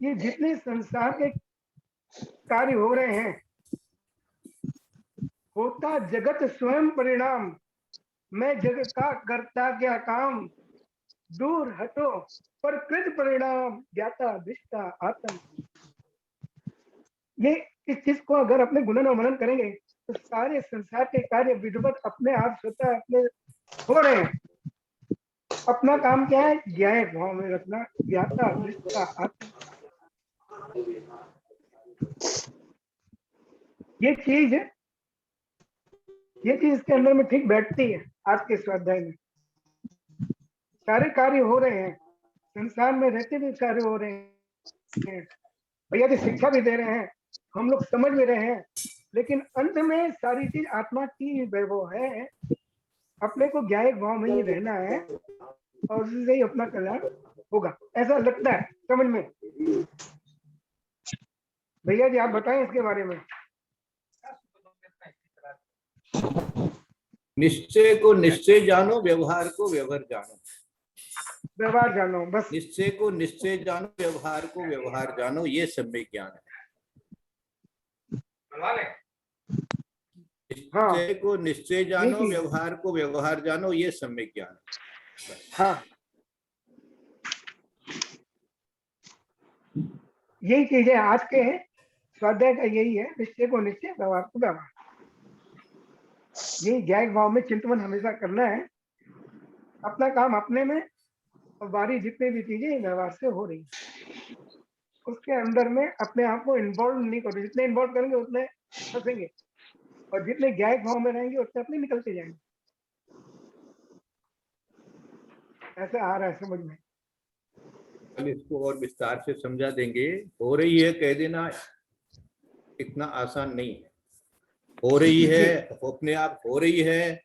ये जितने संसार के कार्य हो रहे हैं, होता जगत स्वयं परिणाम, मैं जगत का करता क्या काम, दूर हटो प्रकृत परिणाम, ज्ञाता दृष्टा आत्म। ये इस चीज को अगर अपने गुणन और मनन करेंगे तो सारे संसार के कार्य विधिवत अपने आप स्वतः अपने हो रहे हैं। अपना काम क्या है? ज्ञाय भाव में रखना, ज्ञाता दृष्टा आत्म। ये चीज इसके अंदर में ठीक बैठती है। आज के स्वाध्याय में सारे कार्य हो रहे हैं, संसार में रहते भी कार्य हो रहे हैं, भैया जी शिक्षा भी दे रहे हैं, हम लोग समझ भी रहे हैं, लेकिन अंत में सारी चीज आत्मा की वैभव है। अपने को ज्ञाय भाव में ही रहना है और उससे ही अपना कल्याण होगा, ऐसा लगता है समझ में। भैया जी आप बताएं इसके बारे में। निश्चय को निश्चय जानो, व्यवहार को व्यवहार जानो। व्यवहार जानो, बस निश्चय को निश्चय जानो, व्यवहार को व्यवहार जानो, ये सम्यक ज्ञान है। निश्चय को निश्चय जानो, व्यवहार को व्यवहार जानो, ये सम्यक ज्ञान है। हाँ, यही चीज है आज के स्वाध्याय का, यही है निश्चय को निश्चय, व्यवहार को व्यवहार। यही ज्ञायक भाव में चिंतन हमेशा करना है, अपना काम अपने में, और बारी जितने भी चीजें व्यवहार से हो रही उसके अंदर में अपने आप को इन्वॉल्व नहीं करो। जितने इन्वॉल्व करेंगे उतने फंसेंगे, और जितने ज्ञायक भाव में रहेंगे उतने अपने निकलते जाएंगे। ऐसा आ रहा है समझ में। इसको और विस्तार से समझा देंगे। हो रही है कह देना इतना आसान नहीं है। हो रही है, अपने आप हो रही है,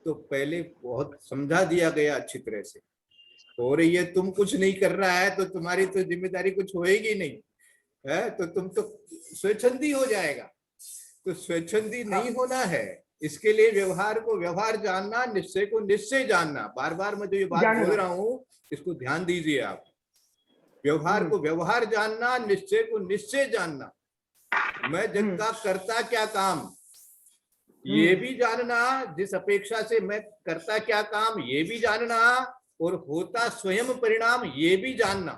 तो पहले बहुत समझा दिया गया अच्छी तरह से। हो रही है, तुम कुछ नहीं कर रहा है तो तुम्हारी तो जिम्मेदारी कुछ होएगी नहीं है, तो तुम तो स्वच्छंदी हो जाएगा। तो स्वच्छंदी नहीं होना है, इसके लिए व्यवहार को व्यवहार जानना, निश्चय को निश्चय जानना। बार बार मैं जो ये बात बोल रहा हूँ इसको ध्यान दीजिए आप। व्यवहार को व्यवहार जानना, निश्चय को निश्चय जानना। मैं जग का करता क्या काम, ये भी जानना, जिस अपेक्षा से मैं करता क्या काम ये भी जानना, और होता स्वयं परिणाम ये भी जानना।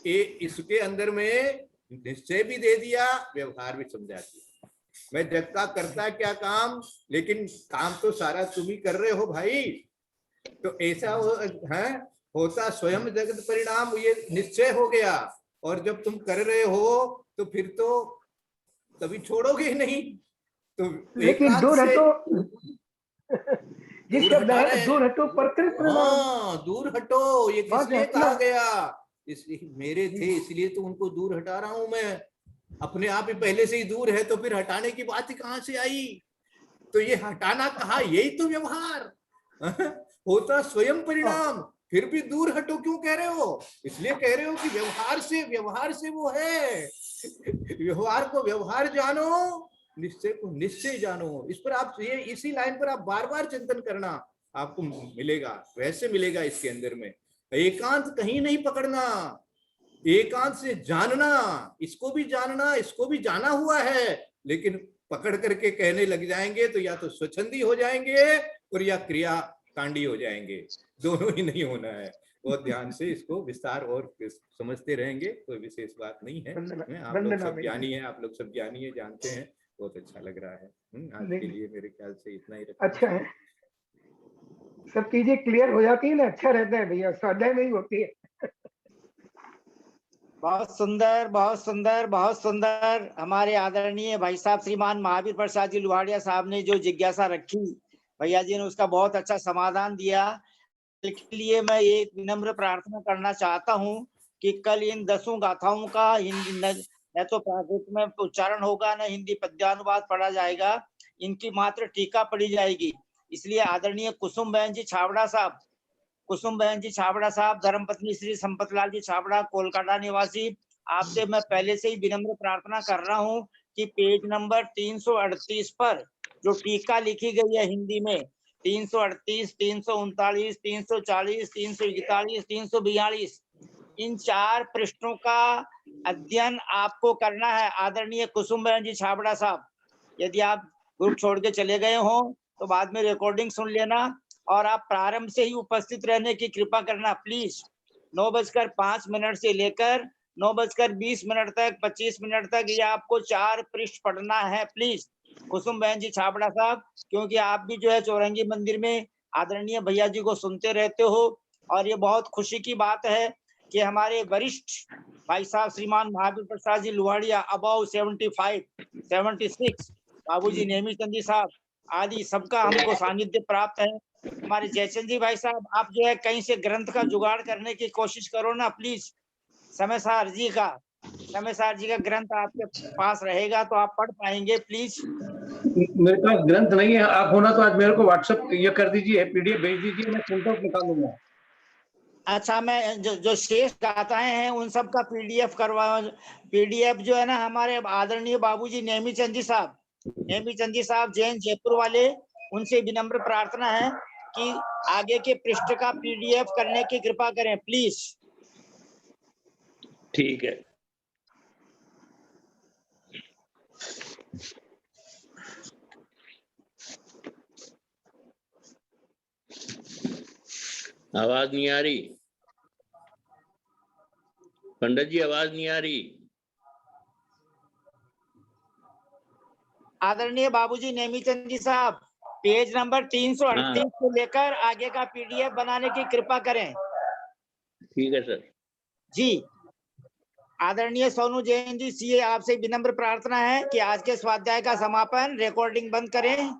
इसके अंदर में निश्चय भी दे दिया, व्यवहार भी समझा दिया। मैं जग का करता क्या काम, लेकिन काम तो सारा तुम ही कर रहे हो भाई। तो ऐसा है, होता स्वयं जगत परिणाम, ये निश्चय हो गया। और जब तुम कर रहे हो तो फिर तो कभी छोड़ोगे नहीं। तो लेकिन दूर हटो, जिस शब्द है दूर हटो प्रकृत परिणाम। हाँ, दूर हटो, ये किस लिए कहा गया? इसलिए मेरे थे, इसलिए तो उनको दूर हटा रहा हूं मैं। अपने आप ही पहले से ही दूर है, तो फिर हटाने की बात ही कहां से आई? तो ये हटाना कहा, यही तो व्यवहार होता स्वयं परिणाम। फिर भी दूर हटो क्यों कह रहे हो? इसलिए कह रहे हो कि व्यवहार से वो है। व्यवहार को व्यवहार जानो, निश्चय को निश्चय जानो। इस पर आप ये इसी लाइन पर आप बार बार चिंतन करना, आपको मिलेगा, वैसे मिलेगा इसके अंदर में। एकांत कहीं नहीं पकड़ना, एकांत से जानना, इसको भी जानना, इसको भी जाना हुआ है, लेकिन पकड़ करके कहने लग जाएंगे तो या तो स्वच्छंदी हो जाएंगे और या क्रिया कांडी हो जाएंगे। दोनों ही नहीं होना है। बहुत ध्यान से इसको विस्तार और समझते रहेंगे, कोई विशेष बात नहीं है। आप लोग सब ज्ञानी हैं, आप लोग सब ज्ञानी है, जानते हैं। बहुत अच्छा लग रहा है। आज के लिए मेरे ख्याल से इतना ही रखना अच्छा है। सब चीजें क्लियर हो जाती है ना, अच्छा रहता है भैया, स्वाध्याय में ही होती है। बहुत सुंदर, बहुत सुंदर, बहुत सुंदर। हमारे आदरणीय भाई साहब श्रीमान महावीर प्रसाद जी लुहाड़िया साहब ने जो जिज्ञासा रखी, भैया जी ने उसका बहुत अच्छा समाधान दिया। इसके लिए मैं एक विनम्र प्रार्थना करना चाहता हूं कि कल इन 10 गाथाओं का हिंदी न तो प्राकृत में उच्चारण होगा, न हिंदी पद्यानुवाद पढ़ा जाएगा, इनकी मात्र टीका पढ़ी जाएगी। इसलिए आदरणीय कुसुम बहन जी छाबड़ा साहब, धर्मपत्नी श्री संपतलाल जी छाबड़ा, कोलकाता निवासी, आपसे मैं पहले से ही विनम्र प्रार्थना कर रहा हूं कि पेज नंबर 338 पर जो टीका लिखी गई है हिंदी में, 338, 339, 340, 341, 342, इन 4 पृष्ठों का अध्ययन आपको करना है। आदरणीय कुसुम बहन जी छाबड़ा साहब, यदि आप ग्रुप छोड़ के चले गए हो तो बाद में रिकॉर्डिंग सुन लेना, और आप प्रारंभ से ही उपस्थित रहने की कृपा करना प्लीज। 9:05 से लेकर 9:20 तक, 25 मिनट तक ये आपको 4 पृष्ठ पढ़ना है प्लीज, कुसुम बहन जी छाबड़ा साहब, क्योंकि आप भी जो है चौरंगी मंदिर में आदरणीय भैया जी को सुनते रहते हो। और ये बहुत खुशी की बात है कि हमारे वरिष्ठ भाई साहब श्रीमान महावीर प्रसाद जी लुहाड़िया, अबाउ 75, 76, बाबूजी नेमीचंद जी साहब आदि सबका हमको सानिध्य प्राप्त है। हमारे जयचंद जी भाई साहब, आप जो है कहीं से ग्रंथ का जुगाड़ करने की कोशिश करो ना प्लीज। समय सार जी का ग्रंथ आपके पास रहेगा तो आप पढ़ पाएंगे प्लीज। मेरे पास ग्रंथ नहीं है, आप होना तो आज मेरे को व्हाट्सएप ये कर दीजिए, पीडीएफ भेज दीजिए, मैं प्रिंट आउट निकालूंगा। अच्छा, मैं जो शेष गाथाएं हैं उन सब का पीडीएफ पीडीएफ जो है ना, हमारे आदरणीय बाबूजी नेमीचंद जी साहब जैन जयपुर वाले, उनसे विनम्र प्रार्थना है कि आगे के पृष्ठ का पीडीएफ करने की कृपा करें प्लीज। ठीक है। आवाज नहीं आ रही पंडित जी, आवाज नहीं आ रही। आदरणीय बाबूजी नेमीचंद जी साहब, पेज नंबर 338 से लेकर आगे का पीडीएफ बनाने की कृपा करें। ठीक है सर जी। आदरणीय सोनू जैन जी सीए, आपसे विनम्र प्रार्थना है कि आज के स्वाध्याय का समापन रिकॉर्डिंग बंद करें।